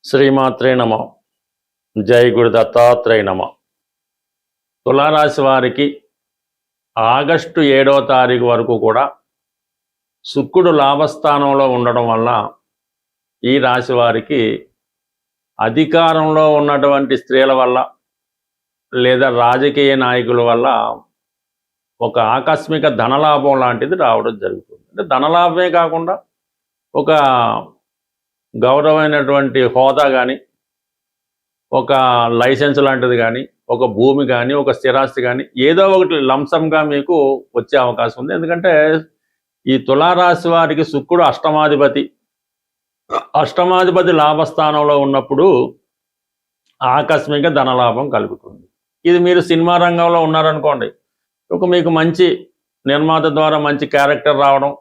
శ్రీమాత్రే నమ. జై గురు దత్తాత్రేయ నమ. తులారాశి వారికి ఆగస్టు 7వ తారీఖు వరకు కూడా శుక్రుడు లాభస్థానంలో ఉండడం వల్ల ఈ రాశి వారికి అధికారంలో ఉన్నటువంటి స్త్రీల వల్ల లేదా రాజకీయ నాయకుల వల్ల ఒక ఆకస్మిక ధనలాభం లాంటిది రావడం జరుగుతుంది. అంటే ధనలాభమే కాకుండా ఒక గౌరవమైనటువంటి హోదా కానీ, ఒక లైసెన్స్ లాంటిది కానీ, ఒక భూమి కానీ, ఒక స్థిరాస్తి కానీ ఏదో ఒకటి లంసంగా మీకు వచ్చే అవకాశం ఉంది. ఎందుకంటే ఈ తులారాశి వారికి శుక్రుడు అష్టమాధిపతి లాభస్థానంలో ఉన్నప్పుడు ఆకస్మిక ధనలాభం కలుగుతుంది. ఇది మీరు సినిమా రంగంలో ఉన్నారనుకోండి, మీకు మంచి నిర్మాత ద్వారా మంచి క్యారెక్టర్ రావడం,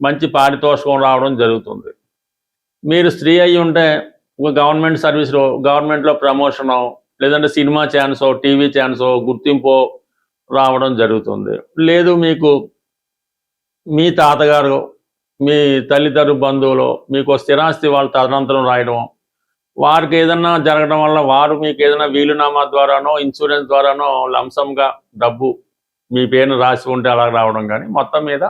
మంచి పారితోషికం రావడం జరుగుతుంది. మీరు స్త్రీ అయి ఉంటే ఒక గవర్నమెంట్ సర్వీస్లో, గవర్నమెంట్లో ప్రమోషనో, లేదంటే సినిమా ఛాన్సో, టీవీ ఛాన్సో, గుర్తింపో రావడం జరుగుతుంది. లేదు మీకు మీ తాతగారు, మీ తల్లిదండ్రుల బంధువులు మీకు స్థిరాస్తి వాళ్ళు తదనంతరం రాయడం, వారికి ఏదన్నా జరగడం వల్ల వారు మీకు ఏదైనా వీలునామా ద్వారానో, ఇన్సూరెన్స్ ద్వారానో లంసంగా డబ్బు మీ పేరును రాసి ఉంటే అలా రావడం కానీ, మొత్తం మీద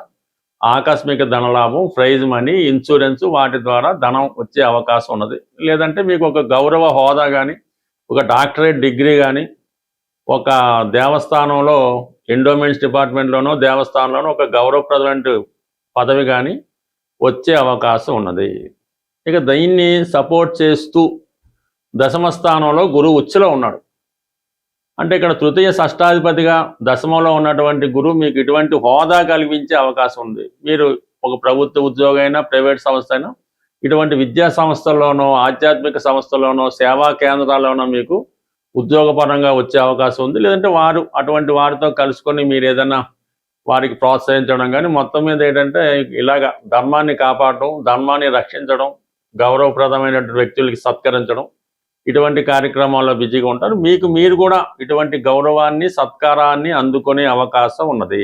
ఆకస్మిక ధనలాభం, ప్రైజ్ మనీ, ఇన్సూరెన్స్ వాటి ద్వారా ధనం వచ్చే అవకాశం ఉన్నది. లేదంటే మీకు ఒక గౌరవ హోదా కానీ, ఒక డాక్టరేట్ డిగ్రీ కానీ, ఒక దేవస్థానంలో ఎండోమెంట్స్ డిపార్ట్మెంట్లోనో దేవస్థానంలోనో ఒక గౌరవప్రదమైన పదవి కానీ వచ్చే అవకాశం ఉన్నది. ఇక దీన్ని సపోర్ట్ చేస్తూ దశమ స్థానంలో గురువు ఉచ్చులో ఉన్నాడు. అంటే ఇక్కడ తృతీయ షష్టాధిపతిగా దశమంలో ఉన్నటువంటి గురువు మీకు ఇటువంటి హోదా కల్పించే అవకాశం ఉంది. మీరు ఒక ప్రభుత్వ ఉద్యోగం అయినా, ప్రైవేట్ సంస్థ అయినా, ఇటువంటి విద్యా సంస్థల్లోనో, ఆధ్యాత్మిక సంస్థల్లోనో, సేవా కేంద్రాల్లోనో మీకు ఉద్యోగపరంగా వచ్చే అవకాశం ఉంది. లేదంటే అటువంటి వారితో కలుసుకొని మీరు ఏదైనా వారికి ప్రోత్సహించడం కానీ, మొత్తం మీద ఏంటంటే ఇలాగ ధర్మాన్ని కాపాడడం, ధర్మాన్ని రక్షించడం, గౌరవప్రదమైనటువంటి వ్యక్తులకి సత్కరించడం, ఇటువంటి కార్యక్రమాల్లో బిజీగా ఉంటారు. మీరు కూడా ఇటువంటి గౌరవాన్ని, సత్కారాన్ని అందుకునే అవకాశం ఉన్నది.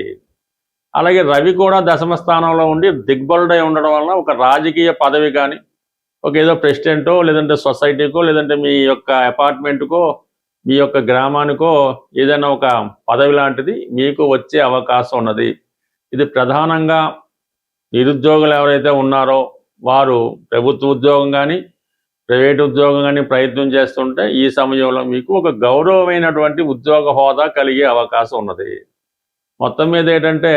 అలాగే రవి కూడా దశమ స్థానంలో ఉండి దిగ్బలుడై ఉండడం వల్ల ఒక రాజకీయ పదవి కానీ, ఒక ఏదో ప్రెసిడెంటో, లేదంటే సొసైటీకో, లేదంటే మీ యొక్క అపార్ట్మెంట్కో, మీ యొక్క గ్రామానికో ఏదైనా ఒక పదవి లాంటిది మీకు వచ్చే అవకాశం ఉన్నది. ఇది ప్రధానంగా నిరుద్యోగులు ఎవరైతే ఉన్నారో వారు ప్రభుత్వ ఉద్యోగం కానీ, ప్రైవేట్ ఉద్యోగం కానీ ప్రయత్నం చేస్తుంటే ఈ సమయంలో మీకు ఒక గౌరవమైనటువంటి ఉద్యోగ హోదా కలిగే అవకాశం ఉన్నది. మొత్తం మీద ఏంటంటే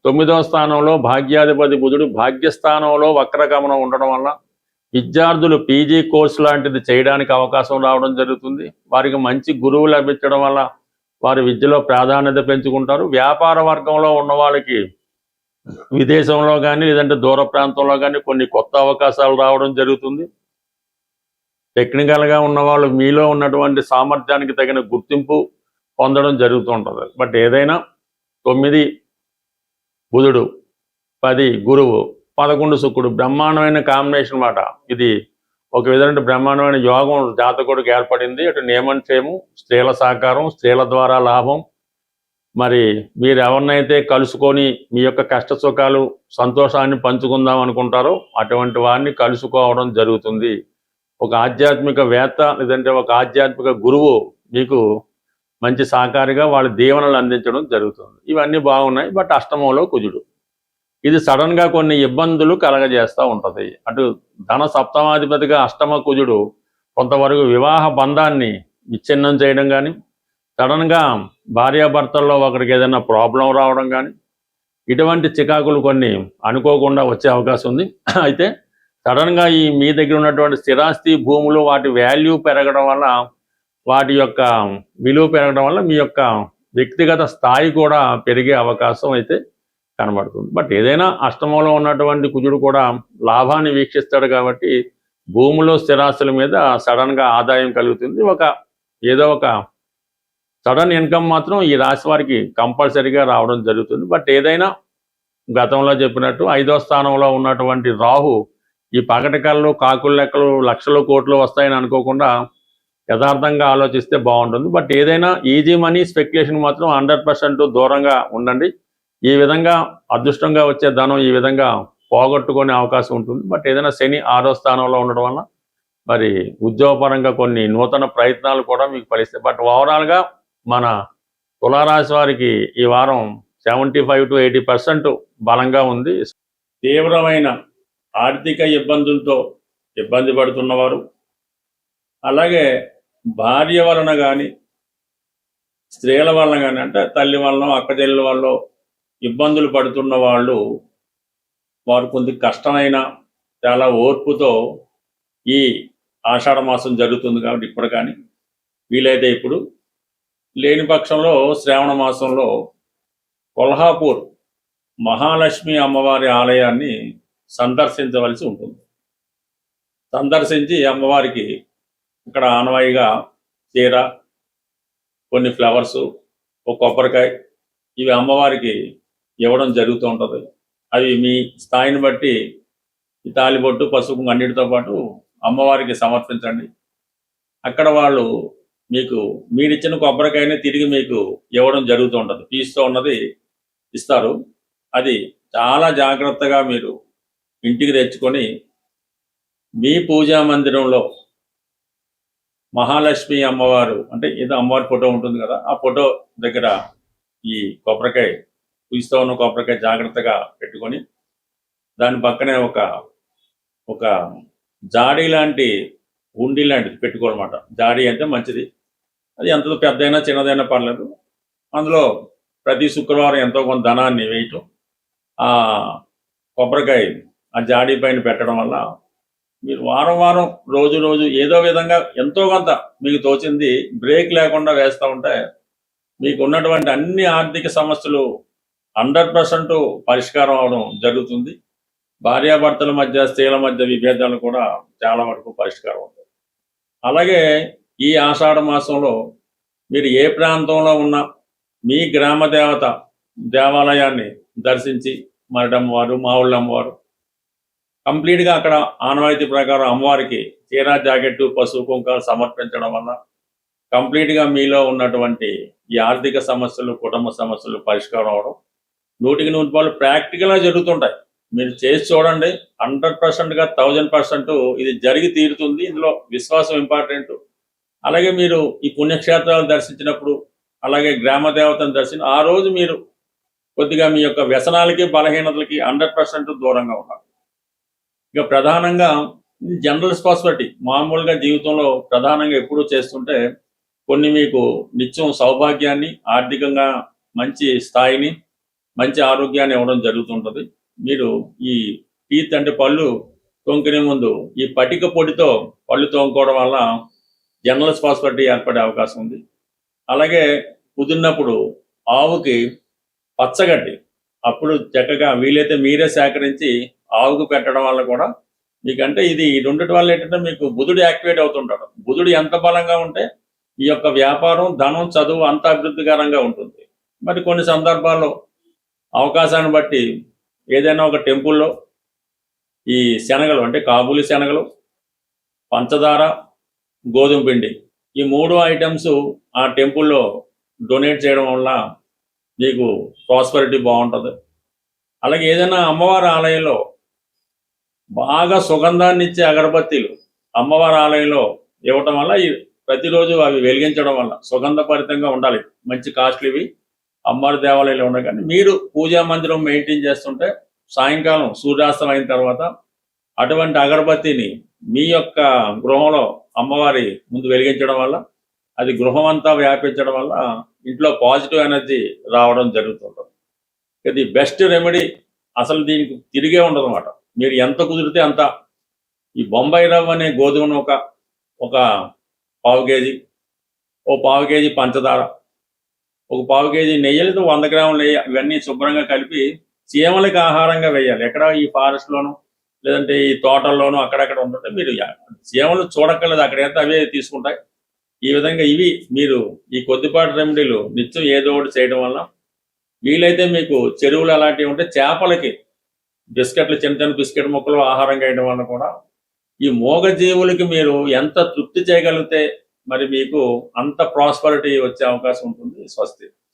9వ స్థానంలో భాగ్యాధిపతి బుధుడు భాగ్యస్థానంలో వక్రగమనం ఉండడం వల్ల విద్యార్థులు పీజీ కోర్సు లాంటిది చేయడానికి అవకాశం రావడం జరుగుతుంది. వారికి మంచి గురువు లభించడం వల్ల వారి విద్యలో ప్రాధాన్యత పెంచుకుంటారు. వ్యాపార వర్గంలో ఉన్న వాళ్ళకి విదేశంలో కానీ, లేదంటే దూర ప్రాంతంలో కానీ కొన్ని కొత్త అవకాశాలు రావడం జరుగుతుంది. టెక్నికల్గా ఉన్నవాళ్ళు మీలో ఉన్నటువంటి సామర్థ్యానికి తగిన గుర్తింపు పొందడం జరుగుతూ ఉంటుంది. బట్ ఏదైనా 9 బుధుడు, 10 గురువు, 11 శుక్రుడు బ్రహ్మాండమైన కాంబినేషన్ మాట. ఇది ఒక విధమైన బ్రహ్మాండమైన యోగం జాతకుడికి ఏర్పడింది. అటు నియమంక్షేమం, స్త్రీల సహకారం, స్త్రీల ద్వారా లాభం. మరి మీరు ఎవరినైతే కలుసుకొని మీ యొక్క కష్ట సుఖాలు, సంతోషాన్ని పంచుకుందాం అనుకుంటారో అటువంటి వారిని కలుసుకోవడం జరుగుతుంది. ఒక ఆధ్యాత్మిక వేత్త, లేదంటే ఒక ఆధ్యాత్మిక గురువు మీకు మంచి సహకారిగా వాళ్ళ దీవెనలు అందించడం జరుగుతుంది. ఇవన్నీ బాగున్నాయి. బట్ అష్టమంలో కుజుడు, ఇది సడన్గా కొన్ని ఇబ్బందులు కలగజేస్తూ ఉంటుంది. అటు ధన సప్తమాధిపతిగా అష్టమ కుజుడు కొంతవరకు వివాహ బంధాన్ని విచ్ఛిన్నం చేయడం కానీ, సడన్గా భార్యాభర్తల్లో ఒకరికి ఏదైనా ప్రాబ్లం రావడం కానీ, ఇటువంటి చికాకులు కొన్ని అనుకోకుండా వచ్చే అవకాశం ఉంది. అయితే సడన్గా మీ దగ్గర ఉన్నటువంటి స్థిరాస్తి, భూములు, వాటి వాల్యూ పెరగడం వల్ల, వాటి యొక్క విలువ పెరగడం వల్ల మీ యొక్క వ్యక్తిగత స్థాయి కూడా పెరిగే అవకాశం అయితే కనబడుతుంది. బట్ ఏదైనా అష్టమంలో ఉన్నటువంటి కుజుడు కూడా లాభాన్ని వీక్షిస్తాడు కాబట్టి భూములు, స్థిరాస్తుల మీద సడన్గా ఆదాయం కలుగుతుంది. ఏదో ఒక సడన్ ఇన్కమ్ మాత్రం ఈ రాశి వారికి కంపల్సరీగా రావడం జరుగుతుంది. బట్ ఏదైనా గతంలో చెప్పినట్టు 5వ స్థానంలో ఉన్నటువంటి రాహు ఈ పగటి కళ్ళు, కాకుల లెక్కలు, లక్షలు, కోట్లు వస్తాయని అనుకోకుండా యథార్థంగా ఆలోచిస్తే బాగుంటుంది. బట్ ఏదైనా ఈజీ మనీ స్పెక్యులేషన్ మాత్రం 100% దూరంగా ఉండండి. ఈ విధంగా అదృష్టంగా వచ్చే ధనం ఈ విధంగా పోగొట్టుకునే అవకాశం ఉంటుంది. బట్ ఏదైనా శని 6వ స్థానంలో ఉండడం వల్ల మరి ఉద్యోగపరంగా కొన్ని నూతన ప్రయత్నాలు కూడా మీకు ఫలిస్తాయి. బట్ ఓవరాల్గా మన తులారాశి వారికి ఈ వారం 75 to 80% బలంగా ఉంది. తీవ్రమైన ఆర్థిక ఇబ్బందులతో ఇబ్బంది పడుతున్నవారు, అలాగే భార్య వలన కానీ స్త్రీల వలన కానీ, అంటే తల్లి వలన అక్క చెల్లెల వల్ల ఇబ్బందులు పడుతున్న వాళ్ళు, వారు కొంత కష్టమైన చాలా ఓర్పుతో ఈ ఆషాఢ మాసం జరుగుతుంది కాబట్టి ఇప్పుడు కానీ వీలైతే ఇప్పుడు, లేని పక్షంలో శ్రావణ మాసంలో కొల్హాపూర్ మహాలక్ష్మి అమ్మవారి ఆలయాన్ని సందర్శించవలసి ఉంటుంది. సందర్శించి అమ్మవారికి ఇక్కడ ఆనవాయిగా చీర, కొన్ని ఫ్లవర్సు, ఒక కొబ్బరికాయ ఇవి అమ్మవారికి ఇవ్వడం జరుగుతూ ఉంటుంది. అవి మీ స్థాయిని బట్టి ఈ తాలిబొట్టు, పసుపు అన్నిటితో పాటు అమ్మవారికి సమర్పించండి. అక్కడ వాళ్ళు మీకు మీరిచ్చిన కొబ్బరికాయని తిరిగి మీకు ఇవ్వడం జరుగుతూ ఉంటుంది. పీస్తో ఉన్నది ఇస్తారు. అది చాలా జాగ్రత్తగా మీరు ఇంటికి తెచ్చుకొని మీ పూజా మందిరంలో మహాలక్ష్మి అమ్మవారు, అంటే ఏదో అమ్మవారి ఫోటో ఉంటుంది కదా, ఆ ఫోటో దగ్గర ఈ కొబ్బరికాయ, పీస్తో ఉన్న కొబ్బరికాయ జాగ్రత్తగా పెట్టుకొని దాని పక్కనే ఒక జాడీ లాంటి ఉండి లాంటిది పెట్టుకోనమాట. జాడీ అంటే మంచిది, అది ఎంత పెద్దైనా చిన్నదైనా పర్లేదు. అందులో ప్రతి శుక్రవారం ఎంతో కొంత ధనాన్ని వేయటం, ఆ కొబ్బరికాయ ఆ జాడీ పైన పెట్టడం వల్ల మీరు వారం వారం రోజు ఏదో విధంగా ఎంతో కొంత మీకు తోచింది బ్రేక్ లేకుండా వేస్తూ ఉంటే మీకు ఉన్నటువంటి అన్ని ఆర్థిక సమస్యలు 100% పరిష్కారం అవడం జరుగుతుంది. భార్యాభర్తల మధ్య, స్త్రీల మధ్య విభేదాలు కూడా చాలా వరకు పరిష్కారం అవుతాయి. అలాగే ఈ ఆషాఢ మాసంలో మీరు ఏ ప్రాంతంలో ఉన్నా మీ గ్రామ దేవత దేవాలయాన్ని దర్శించి మరడమ్మవారు, మావుళ్ళమ్మవారు కంప్లీట్గా అక్కడ ఆనవాయితీ ప్రకారం అమ్మవారికి చీరా, జాకెట్టు, పసుపు, కుంకాలు సమర్పించడం వల్ల కంప్లీట్గా మీలో ఉన్నటువంటి ఈ ఆర్థిక సమస్యలు, కుటుంబ సమస్యలు పరిష్కారం అవడం 100% ప్రాక్టికల్గా జరుగుతుంటాయి. మీరు చేసి చూడండి, 100%గా 1000% ఇది జరిగి తీరుతుంది. ఇందులో విశ్వాసం ఇంపార్టెంట్. అలాగే మీరు ఈ పుణ్యక్షేత్రాలు దర్శించినప్పుడు, అలాగే గ్రామ దేవతను దర్శించి ఆ రోజు మీరు కొద్దిగా మీ యొక్క వ్యసనాలకి, బలహీనతలకి 100% దూరంగా ఉండాలి. ఇక ప్రధానంగా జనరల్ స్పాసిబిలిటీ మామూలుగా జీవితంలో ప్రధానంగా ఎప్పుడూ చేస్తుంటే కొన్ని మీకు నిత్యం సౌభాగ్యాన్ని, ఆర్థికంగా మంచి స్థాయిని, మంచి ఆరోగ్యాన్ని ఇవ్వడం జరుగుతుంటుంది. మీరు ఈ టీత్ అంటే పళ్ళు తోముకునే ముందు ఈ పటిక పొడితో పళ్ళు తోముకోవడం వల్ల జనరల్ స్పాసిబిలిటీ ఏర్పడే అవకాశం ఉంది. అలాగే కుదిరినప్పుడు ఆవుకి పచ్చగడ్డి అప్పుడు చక్కగా వీలైతే మీరే సేకరించి ఆవుకు పెట్టడం వల్ల కూడా మీకంటే ఇది రెండిటి వల్ల ఏంటంటే మీకు బుధుడు యాక్టివేట్ అవుతుంటాడు. బుధుడు ఎంత బలంగా ఉంటే ఈ యొక్క వ్యాపారం, ధనం, చదువు అంత అభివృద్ధికరంగా ఉంటుంది. మరి కొన్ని సందర్భాల్లో అవకాశాన్ని బట్టి ఏదైనా ఒక టెంపుల్లో ఈ శనగలు అంటే కాబూలి శనగలు, పంచదార, గోధుమ పిండి ఈ 3 ఐటమ్స్ ఆ టెంపుల్లో డొనేట్ చేయడం వల్ల మీకు ప్రాస్పరిటీ బాగుంటుంది. అలాగే ఏదైనా అమ్మవారి ఆలయంలో బాగా సుగంధాన్ని ఇచ్చే అగరబత్తీలు అమ్మవారి ఆలయంలో ఇవ్వటం వల్ల ప్రతిరోజు అవి వెలిగించడం వల్ల సుగంధభరితంగా ఉండాలి. మంచి కాస్ట్లీవి అమ్మవారి దేవాలయంలో ఉన్నాయి. కానీ మీరు పూజా మందిరం మెయింటైన్ చేస్తుంటే సాయంకాలం సూర్యాస్తం అయిన తర్వాత అటువంటి అగరబత్తిని మీ యొక్క గృహంలో అమ్మవారి ముందు వెలిగించడం వల్ల అది గృహం అంతా వ్యాపించడం వల్ల ఇంట్లో పాజిటివ్ ఎనర్జీ రావడం జరుగుతుంటుంది. ఇది బెస్ట్ రెమెడీ. అసలు దీనికి తిరిగే ఉండదు అన్నమాట. మీరు ఎంత కుదిరితే అంత ఈ బొంబాయి రవ్వ అనే గోధుమను ఒక పావు కేజీ, ఓ పావు కేజీ పంచదార, ఒక పావు కేజీ నెయ్యిలతో 100 గ్రాముల నెయ్యి ఇవన్నీ శుభ్రంగా కలిపి చీమలకి ఆహారంగా వేయాలి. ఎక్కడ ఈ ఫారెస్ట్లోనూ లేదంటే ఈ తోటల్లోనూ అక్కడక్కడ ఉంటుంటే మీరు చీమలు చూడక్కర్లేదు, అక్కడైతే అవే తీసుకుంటాయి. ఈ విధంగా ఇవి మీరు ఈ కొద్దిపాటి రెమెడీలు నిత్యం ఏదో ఒకటి చేయడం వల్ల వీలైతే మీకు చెరువులు అలాంటివి ఉంటే చేపలకి బిస్కెట్లు, చిన్న చిన్న బిస్కెట్ ముక్కలు ఆహారంగా వేయడం వల్ల కూడా ఈ మూగజీవులకి మీరు ఎంత తృప్తి చేయగలిగితే మరి మీకు అంత ప్రాస్పరిటీ వచ్చే అవకాశం ఉంటుంది. స్వస్తి.